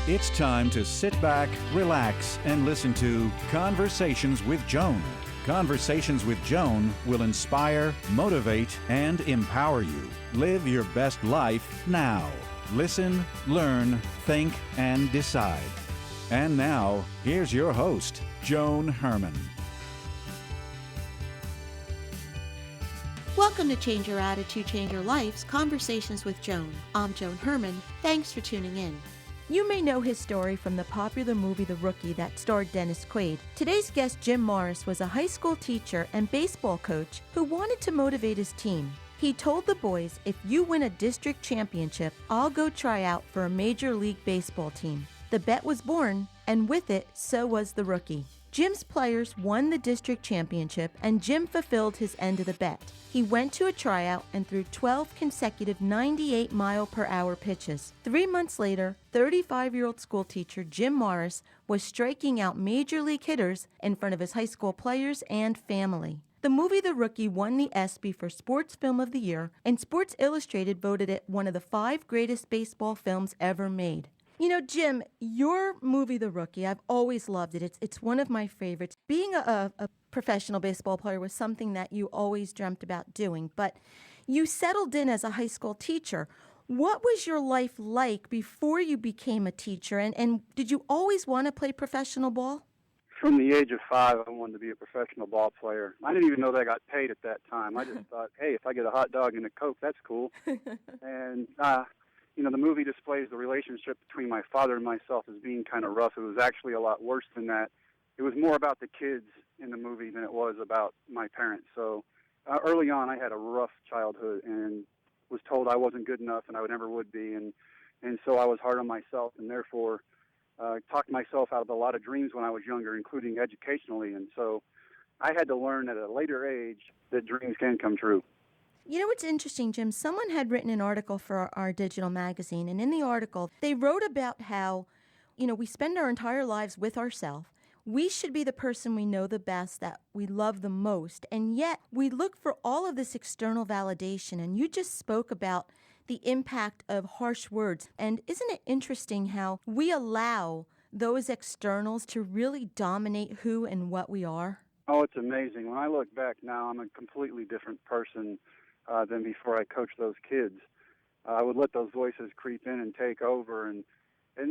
It's time to sit back, relax, and listen to Conversations with Joan. Conversations with Joan will inspire, motivate, and empower you. Live your best life now. Listen, learn, think, and decide. And now, here's your host, Joan Herman. Welcome to Change Your Attitude, Change Your Life's Conversations with Joan. I'm Joan Herman. Thanks for tuning in. You may know his story from the popular movie The Rookie that starred Dennis Quaid. Today's guest, Jim Morris, was a high school teacher and baseball coach who wanted to motivate his team. He told the boys, if you win a district championship, I'll go try out for a Major League Baseball team. The bet was born, and with it, so was the rookie. Jim's players won the district championship, and Jim fulfilled his end of the bet. He went to a tryout and threw 12 consecutive 98-mile-per-hour pitches. 3 months later, 35-year-old schoolteacher Jim Morris was striking out major league hitters in front of his high school players and family. The movie The Rookie won the ESPY for Sports Film of the Year, and Sports Illustrated voted it one of the 5 greatest baseball films ever made. You know, Jim, your movie, The Rookie, I've always loved it. It's one of my favorites. Being a professional baseball player was something that you always dreamt about doing, but you settled in as a high school teacher. What was your life like before you became a teacher, and did you always want to play professional ball? From the age of 5, I wanted to be a professional ball player. I didn't even know that I got paid at that time. I just thought, hey, if I get a hot dog and a Coke, that's cool. And the movie displays the relationship between my father and myself as being kind of rough. It was actually a lot worse than that. It was more about the kids in the movie than it was about my parents. So early on, I had a rough childhood and was told I wasn't good enough and I never would be. And so I was hard on myself and therefore talked myself out of a lot of dreams when I was younger, including educationally. And so I had to learn at a later age that dreams can come true. You know what's interesting, Jim? Someone had written an article for our digital magazine, and in the article, they wrote about how, we spend our entire lives with ourselves. We should be the person we know the best, that we love the most, and yet we look for all of this external validation, and you just spoke about the impact of harsh words. And isn't it interesting how we allow those externals to really dominate who and what we are? Oh, it's amazing. When I look back now, I'm a completely different person than before I coached those kids. I would let those voices creep in and take over. And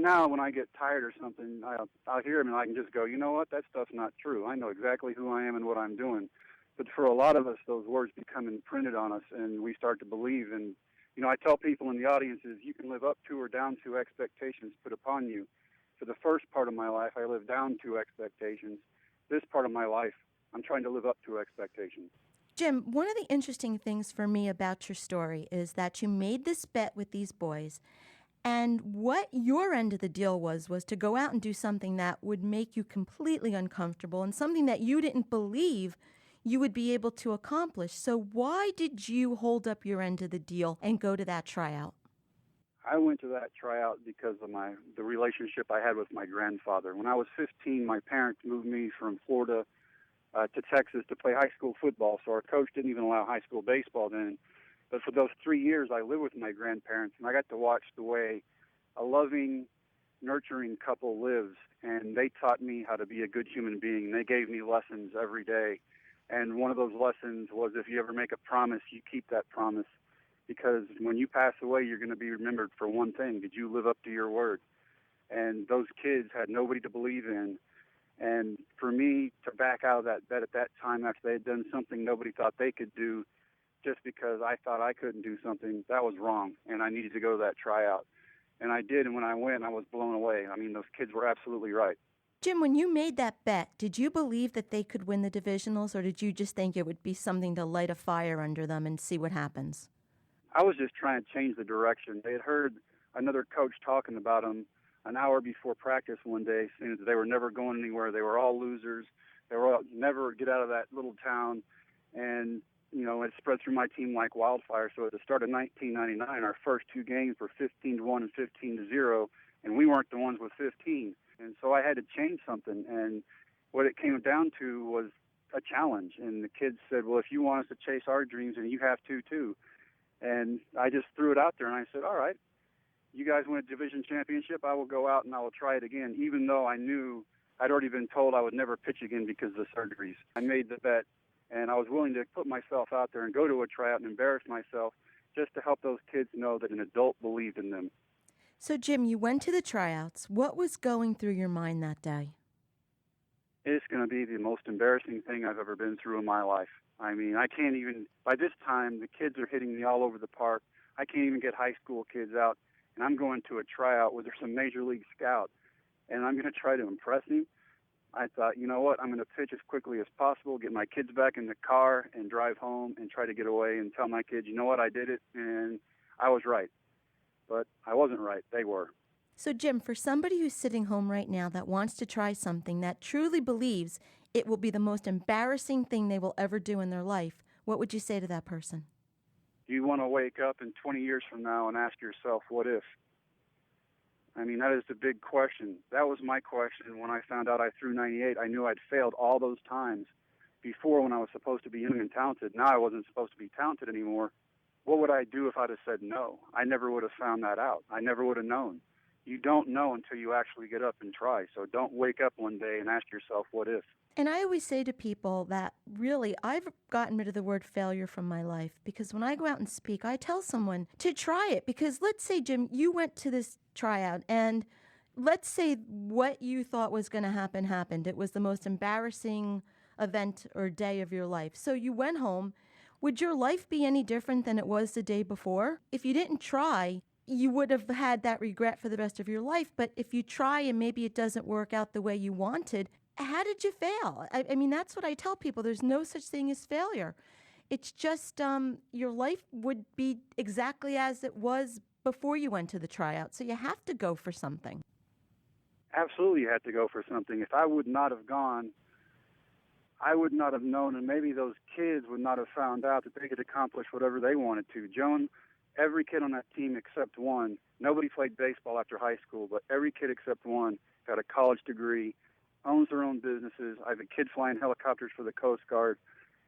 now when I get tired or something, I'll hear them and I can just go, you know what, that stuff's not true. I know exactly who I am and what I'm doing. But for a lot of us, those words become imprinted on us and we start to believe. And, I tell people in the audiences, you can live up to or down to expectations put upon you. For the first part of my life, I lived down to expectations. This part of my life, I'm trying to live up to expectations. Jim, one of the interesting things for me about your story is that you made this bet with these boys, and what your end of the deal was to go out and do something that would make you completely uncomfortable and something that you didn't believe you would be able to accomplish. So why did you hold up your end of the deal and go to that tryout? I went to that tryout because of the relationship I had with my grandfather. When I was 15, my parents moved me from Florida to Texas to play high school football, so our coach didn't even allow high school baseball then. But for those 3 years, I lived with my grandparents, and I got to watch the way a loving, nurturing couple lives, and they taught me how to be a good human being. They gave me lessons every day, and one of those lessons was if you ever make a promise, you keep that promise, because when you pass away, you're going to be remembered for one thing. Did you live up to your word? And those kids had nobody to believe in. And for me to back out of that bet at that time after they had done something nobody thought they could do just because I thought I couldn't do something, that was wrong, and I needed to go to that tryout. And I did, and when I went, I was blown away. I mean, those kids were absolutely right. Jim, when you made that bet, did you believe that they could win the divisionals, or did you just think it would be something to light a fire under them and see what happens? I was just trying to change the direction. They had heard another coach talking about them an hour before practice one day, saying that they were never going anywhere. They were all losers. They were all, never get out of that little town. And, it spread through my team like wildfire. So at the start of 1999, our first 2 games were 15-1 and 15-0, and we weren't the ones with 15. And so I had to change something. And what it came down to was a challenge. And the kids said, well, if you want us to chase our dreams, then you have to too. And I just threw it out there, and I said, all right. you guys win a division championship, I will go out and I will try it again, even though I knew I'd already been told I would never pitch again because of the surgeries. I made the bet, and I was willing to put myself out there and go to a tryout and embarrass myself just to help those kids know that an adult believed in them. So, Jim, you went to the tryouts. What was going through your mind that day? It's going to be the most embarrassing thing I've ever been through in my life. I mean, I can't even, by this time, the kids are hitting me all over the park. I can't even get high school kids out, and I'm going to a tryout where there's some major league scout, and I'm going to try to impress him. I thought, you know what, I'm going to pitch as quickly as possible, get my kids back in the car, and drive home and try to get away and tell my kids, you know what, I did it, and I was right. But I wasn't right. They were. So, Jim, for somebody who's sitting home right now that wants to try something that truly believes it will be the most embarrassing thing they will ever do in their life, what would you say to that person? You want to wake up in 20 years from now and ask yourself, what if? I mean, that is the big question. That was my question when I found out I threw 98. I knew I'd failed all those times before when I was supposed to be young and talented. Now I wasn't supposed to be talented anymore. What would I do if I'd have said no? I never would have found that out. I never would have known. You don't know until you actually get up and try. So don't wake up one day and ask yourself, what if? And I always say to people that really I've gotten rid of the word failure from my life, because when I go out and speak, I tell someone to try it. Because let's say, Jim, you went to this tryout and let's say what you thought was going to happen happened. It was the most embarrassing event or day of your life. So you went home. Would your life be any different than it was the day before? If you didn't try, you would have had that regret for the rest of your life. But if you try and maybe it doesn't work out the way you wanted, how did you fail? I mean, that's what I tell people. There's no such thing as failure. It's just your life would be exactly as it was before you went to the tryout. So you have to go for something. Absolutely you had to go for something. If I would not have gone, I would not have known, and maybe those kids would not have found out that they could accomplish whatever they wanted to. Joan, every kid on that team except one, nobody played baseball after high school, but every kid except one got a college degree, owns their own businesses. I have a kid flying helicopters for the Coast Guard,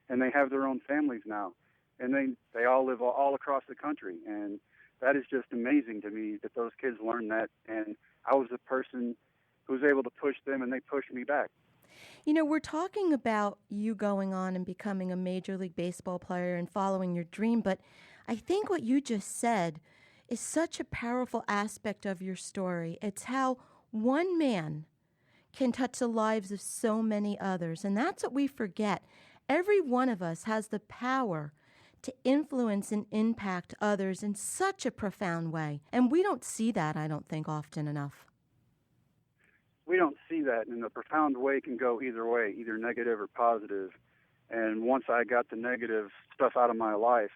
and they have their own families now. And they all live all across the country. And that is just amazing to me that those kids learned that. And I was the person who was able to push them, and they pushed me back. You know, we're talking about you going on and becoming a Major League Baseball player and following your dream, but I think what you just said is such a powerful aspect of your story. It's how one man can touch the lives of so many others, and that's what we forget. Every one of us has the power to influence and impact others in such a profound way, and we don't see that, I don't think, often enough. We don't see that, and the profound way can go either way, either negative or positive. And once I got the negative stuff out of my life,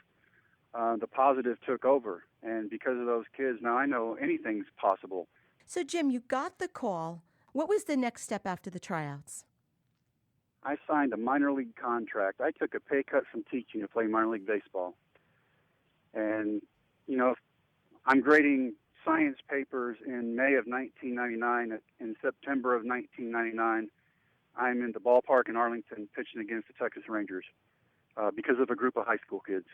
the positive took over. And because of those kids, now I know anything's possible. So, Jim, you got the call. What was the next step after the tryouts? I signed a minor league contract. I took a pay cut from teaching to play minor league baseball. And, you know, I'm grading science papers in May of 1999. In September of 1999, I'm in the ballpark in Arlington pitching against the Texas Rangers because of a group of high school kids.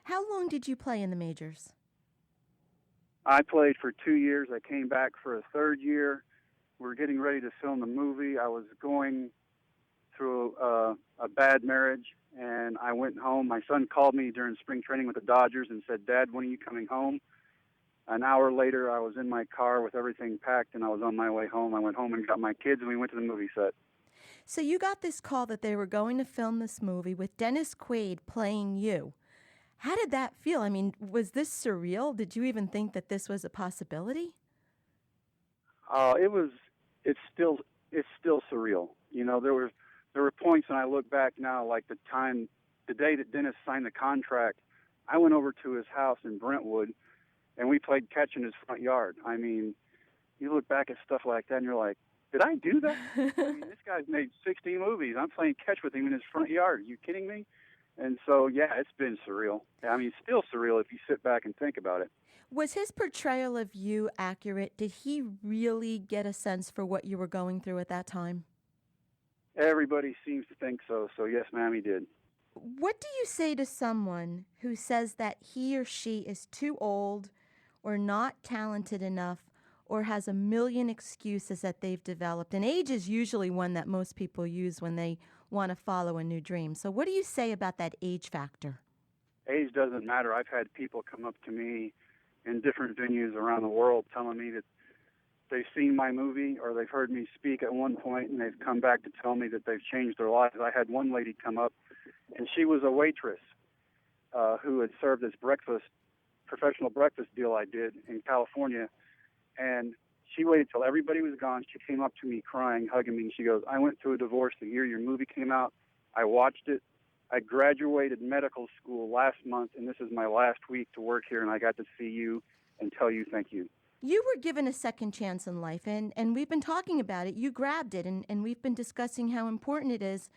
How long did you play in the majors? I played for 2 years. I came back for a third year. We were getting ready to film the movie. I was going through a bad marriage, and I went home. My son called me during spring training with the Dodgers and said, "Dad, when are you coming home?" An hour later, I was in my car with everything packed, and I was on my way home. I went home and got my kids, and we went to the movie set. So you got this call that they were going to film this movie with Dennis Quaid playing you. How did that feel? I mean, was this surreal? Did you even think that this was a possibility? It's still surreal. You know, there were points when I look back now, like the day that Dennis signed the contract, I went over to his house in Brentwood, and we played catch in his front yard. I mean, you look back at stuff like that, and you're like, did I do that? I mean, this guy's made 60 movies. I'm playing catch with him in his front yard. Are you kidding me? And so, yeah, it's been surreal. I mean, it's still surreal if you sit back and think about it. Was his portrayal of you accurate? Did he really get a sense for what you were going through at that time? Everybody seems to think so. So, yes, ma'am, he did. What do you say to someone who says that he or she is too old or not talented enough or has a million excuses that they've developed. And age is usually one that most people use when they want to follow a new dream. So what do you say about that age factor? Age doesn't matter. I've had people come up to me in different venues around the world telling me that they've seen my movie or they've heard me speak at one point, and they've come back to tell me that they've changed their lives. I had one lady come up, and she was a waitress who had served this professional breakfast deal I did in California, and she waited till everybody was gone. She came up to me crying, hugging me, and she goes, I went through a divorce the year your movie came out. I watched it. I graduated medical school last month, and this is my last week to work here, and I got to see you and tell you thank you. You were given a second chance in life, and we've been talking about it. You grabbed it, and we've been discussing how important it is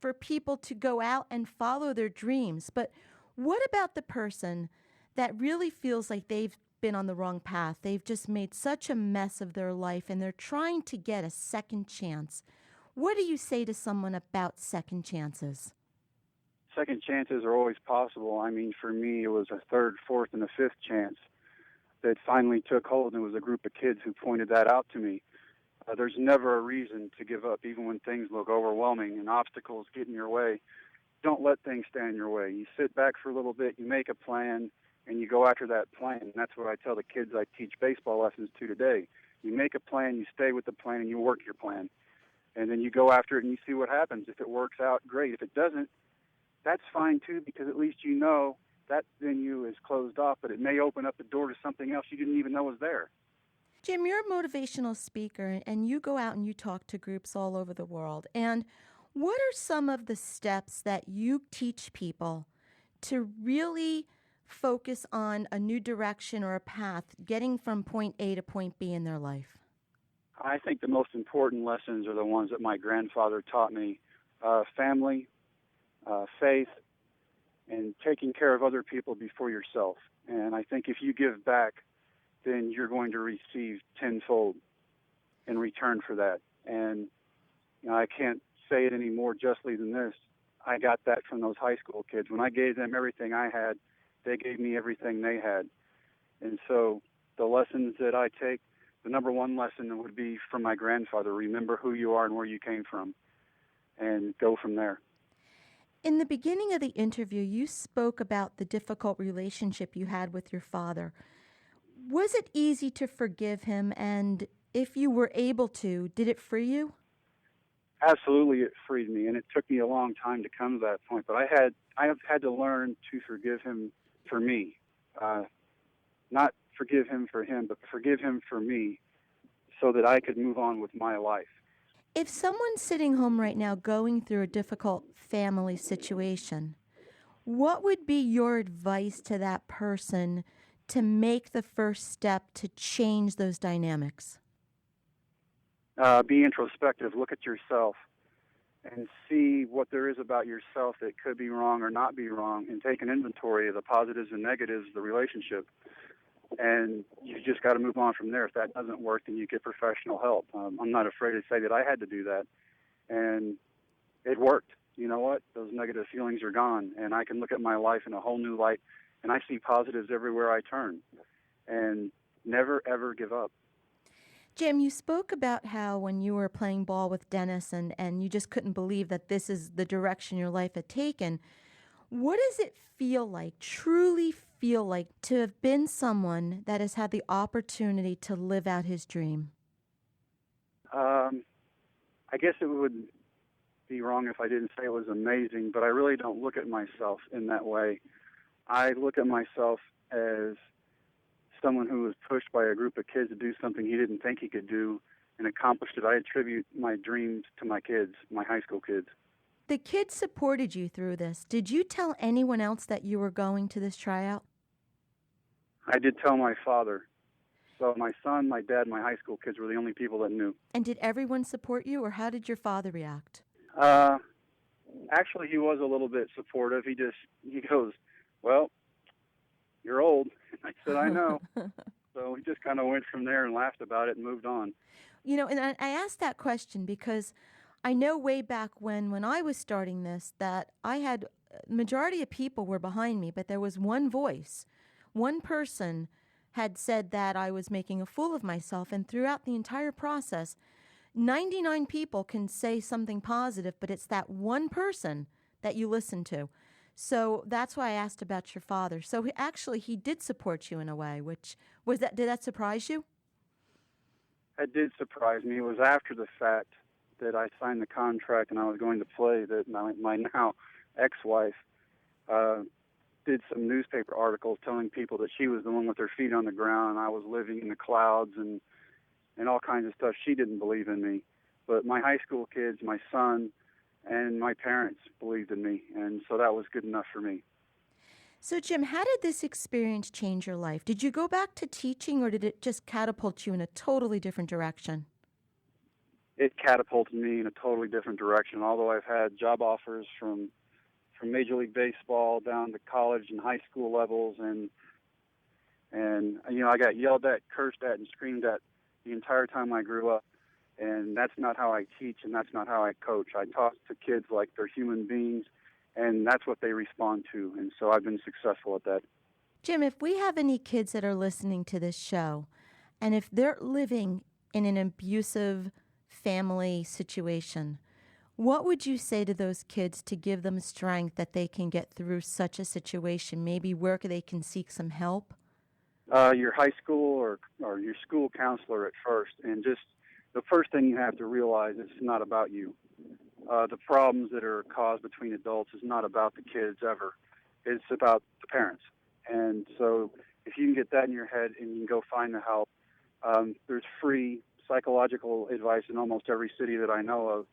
for people to go out and follow their dreams. But what about the person that really feels like they've been on the wrong path? They've just made such a mess of their life, and they're trying to get a second chance. What do you say to someone about second chances? Second chances are always possible. I mean, for me, it was a third, fourth, and a fifth chance that finally took hold, and it was a group of kids who pointed that out to me. There's never a reason to give up, even when things look overwhelming and obstacles get in your way. Don't let things stand in your way. You sit back for a little bit, you make a plan, and you go after that plan. And that's what I tell the kids I teach baseball lessons to today. You make a plan, you stay with the plan, and you work your plan. And then you go after it and you see what happens. If it works out, great. If it doesn't, that's fine too, because at least you know that venue is closed off, but it may open up the door to something else you didn't even know was there. Jim, you're a motivational speaker, and you go out and you talk to groups all over the world. And what are some of the steps that you teach people to really focus on a new direction or a path, getting from point A to point B in their life? I think the most important lessons are the ones that my grandfather taught me. Family, faith, and taking care of other people before yourself. And I think if you give back, then you're going to receive tenfold in return for that. And I can't say it any more justly than this. I got that from those high school kids. When I gave them everything I had, they gave me everything they had. And so the lessons that I take, the number one lesson would be from my grandfather: remember who you are and where you came from, and go from there. In the beginning of the interview, you spoke about the difficult relationship you had with your father. Was it easy to forgive him? And if you were able to, did it free you? Absolutely, it freed me, and it took me a long time to come to that point. But I have had to learn to forgive him for me, not forgive him for him, but forgive him for me, so that I could move on with my life. If someone's sitting home right now going through a difficult family situation, what would be your advice to that person to make the first step to change those dynamics? Be introspective. Look at yourself and see what there is about yourself that could be wrong or not be wrong, and take an inventory of the positives and negatives of the relationship. And you just got to move on from there. If that doesn't work, then you get professional help. I'm not afraid to say that I had to do that, and it worked. You know what? Those negative feelings are gone, and I can look at my life in a whole new light, and I see positives everywhere I turn. And never, ever give up. Jim, you spoke about how when you were playing ball with Dennis and you just couldn't believe that this is the direction your life had taken. What does it feel like, truly feel like, to have been someone that has had the opportunity to live out his dream? I guess it would be wrong if I didn't say it was amazing, but I really don't look at myself in that way. I look at myself as someone who was pushed by a group of kids to do something he didn't think he could do and accomplished it. I attribute my dreams to my kids, my high school kids. The kids supported you through this. Did you tell anyone else that you were going to this tryout? I did tell my father. So my son, my dad, my high school kids were the only people that knew. And did everyone support you, or how did your father react? Actually, he was a little bit supportive. He goes, well, you're old. I said, I know. So he just kind of went from there and laughed about it and moved on. You know, and I asked that question because I know way back when I was starting this that I had, majority of people were behind me, but there was one voice, one person had said that I was making a fool of myself. And throughout the entire process, 99 people can say something positive, but it's that one person that you listen to. So that's why I asked about your father. So he did support you in a way, did that surprise you? It did surprise me. It was after the fact that I signed the contract and I was going to play that my now ex-wife did some newspaper articles telling people that she was the one with her feet on the ground and I was living in the clouds and all kinds of stuff. She didn't believe in me. But my high school kids, my son, and my parents believed in me, and so that was good enough for me. So, Jim, how did this experience change your life? Did you go back to teaching, or did it just catapult you in a totally different direction? It catapulted me in a totally different direction, although I've had job offers from Major League Baseball down to college and high school levels, and I got yelled at, cursed at, and screamed at the entire time I grew up. And that's not how I teach, and that's not how I coach. I talk to kids like they're human beings, and that's what they respond to. And so I've been successful at that. Jim, if we have any kids that are listening to this show, and if they're living in an abusive family situation, what would you say to those kids to give them strength that they can get through such a situation, maybe where they can seek some help? Your high school or your school counselor at first, and just the first thing you have to realize is it's not about you. The problems that are caused between adults is not about the kids ever. It's about the parents. And so if you can get that in your head and you can go find the help, there's free psychological advice in almost every city that I know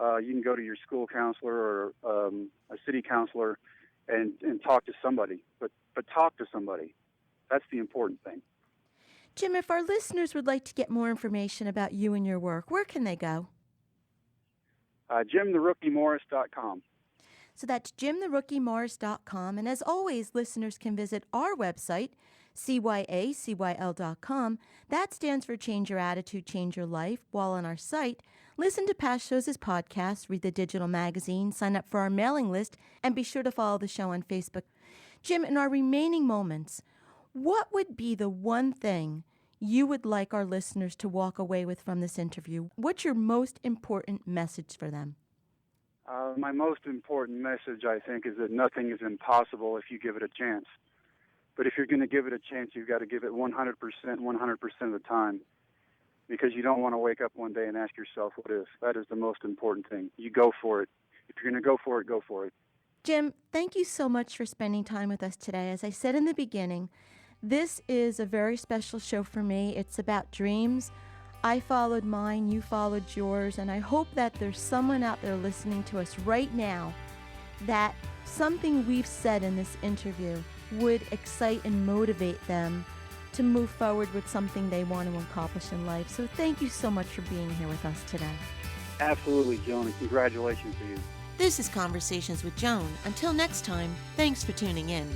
of. You can go to your school counselor or a city counselor and talk to somebody. But talk to somebody. That's the important thing. Jim, if our listeners would like to get more information about you and your work, where can they go? JimTheRookieMorris.com. So that's JimTheRookieMorris.com. And as always, listeners can visit our website, cyacyl.com. That stands for Change Your Attitude, Change Your Life. While on our site, listen to past shows as podcasts, read the digital magazine, sign up for our mailing list, and be sure to follow the show on Facebook. Jim, in our remaining moments, what would be the one thing you would like our listeners to walk away with from this interview? What's your most important message for them? My most important message, I think, is that nothing is impossible if you give it a chance. But if you're going to give it a chance, you've got to give it 100% of the time, because you don't want to wake up one day and ask yourself, what if? That is the most important thing. You go for it. If you're going to go for it, go for it. Jim, thank you so much for spending time with us today. As I said in the beginning, this is a very special show for me. It's about dreams. I followed mine, you followed yours, and I hope that there's someone out there listening to us right now that something we've said in this interview would excite and motivate them to move forward with something they want to accomplish in life. So thank you so much for being here with us today. Absolutely, Joan, and congratulations to you. This is Conversations with Joan. Until next time, thanks for tuning in.